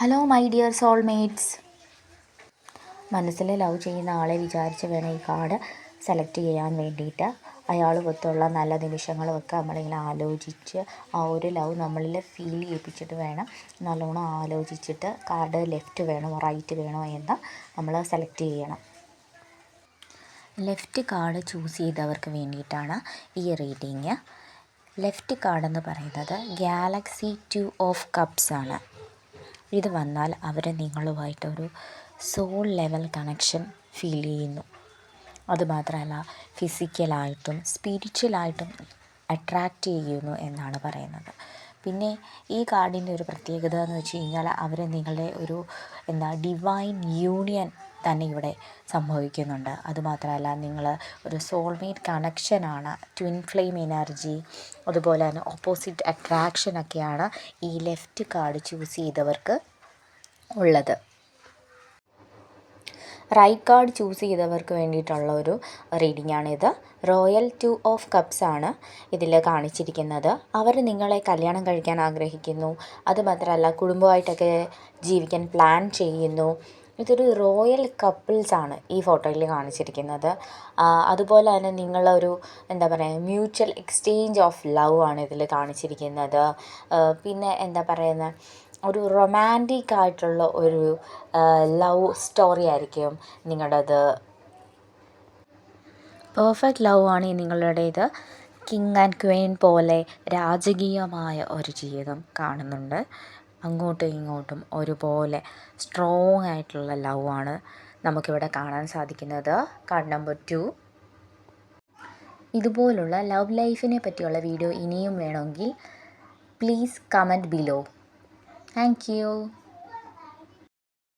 Hello my dear soulmates. മനസ്സിൽ love ചെയ്യുന്ന ആളെ വിചാരിച്ച് വേണം ഈ കാർഡ് സെലക്ട് ചെയ്യാൻ വേണ്ടിയിട്ട്. അയാളുമൊത്തുള്ള നല്ല നിമിഷങ്ങളുമൊക്കെ നമ്മളിങ്ങനെ ആലോചിച്ച് ആ ഒരു ലവ് നമ്മളിൽ ഫീൽ ചെയ്യിപ്പിച്ചിട്ട് വേണം നല്ലോണം ആലോചിച്ചിട്ട് കാർഡ് ലെഫ്റ്റ് വേണോ റൈറ്റ് വേണോ എന്ന് നമ്മൾ സെലക്ട് ചെയ്യണം. ലെഫ്റ്റ് കാർഡ് ചൂസ് ചെയ്തവർക്ക് വേണ്ടിയിട്ടാണ് ഈ റീഡിങ്. ലെഫ്റ്റ് കാർഡ് എന്ന് പറയുന്നത് ഗാലക്സി 2 ഓഫ് കപ്സ് ആണ്. ഇത് വന്നാൽ അവർ നിങ്ങളുമായിട്ടൊരു സോൾ ലെവൽ കണക്ഷൻ ഫീൽ ചെയ്യുന്നു. അതുമാത്രമല്ല ഫിസിക്കലായിട്ടും സ്പിരിച്വലായിട്ടും അട്രാക്റ്റ് ചെയ്യുന്നു എന്നാണ് പറയുന്നത്. പിന്നെ ഈ കാർഡിൻ്റെ ഒരു പ്രത്യേകത എന്ന് വെച്ച് കഴിഞ്ഞാൽ അവർ നിങ്ങളുടെ ഒരു ഡിവൈൻ യൂണിയൻ തന്നെ ഇവിടെ സംഭവിക്കുന്നുണ്ട്. അതുമാത്രമല്ല നിങ്ങൾ ഒരു സോൾമേറ്റ് കണക്ഷനാണ്, ട്വിൻ ഫ്ലെയിം എനർജി, അതുപോലെ തന്നെ ഓപ്പോസിറ്റ് അട്രാക്ഷനൊക്കെയാണ് ഈ ലെഫ്റ്റ് കാർഡ് ചൂസ് ചെയ്തവർക്ക് ഉള്ളത്. റൈറ്റ് കാർഡ് ചൂസ് ചെയ്തവർക്ക് വേണ്ടിയിട്ടുള്ള ഒരു റീഡിംഗ് ആണിത്. റോയൽ 2 ഓഫ് കപ്സ് ആണ് ഇതിൽ കാണിച്ചിരിക്കുന്നത്. അവർ നിങ്ങളെ കല്യാണം കഴിക്കാൻ ആഗ്രഹിക്കുന്നു. അതുമാത്രമല്ല കുടുംബമായിട്ടൊക്കെ ജീവിക്കാൻ പ്ലാൻ ചെയ്യുന്നു. ഇതൊരു റോയൽ കപ്പിൾസാണ് ഈ ഫോട്ടോയിൽ കാണിച്ചിരിക്കുന്നത്. അതുപോലെ തന്നെ നിങ്ങളൊരു മ്യൂച്വൽ എക്സ്ചേഞ്ച് ഓഫ് ലവ് ആണ് ഇതിൽ കാണിച്ചിരിക്കുന്നത്. പിന്നെ ഒരു റൊമാൻറ്റിക് ആയിട്ടുള്ള ഒരു ലവ് സ്റ്റോറി ആയിരിക്കും നിങ്ങളുടേത്. പെർഫെക്റ്റ് ലവ് ആണ് നിങ്ങളുടേത്. കിങ് ആൻഡ് ക്വീൻ പോലെ രാജകീയമായ ഒരു ജീവിതം കാണുന്നുണ്ട്. അങ്ങോട്ടും ഇങ്ങോട്ടും ഒരുപോലെ സ്ട്രോങ് ആയിട്ടുള്ള ലവ് ആണ് നമുക്കിവിടെ കാണാൻ സാധിക്കുന്നത്. Card number 2. ഇതുപോലുള്ള ലവ് ലൈഫിനെ പറ്റിയുള്ള വീഡിയോ ഇനിയും വേണമെങ്കിൽ please comment below. Thank you.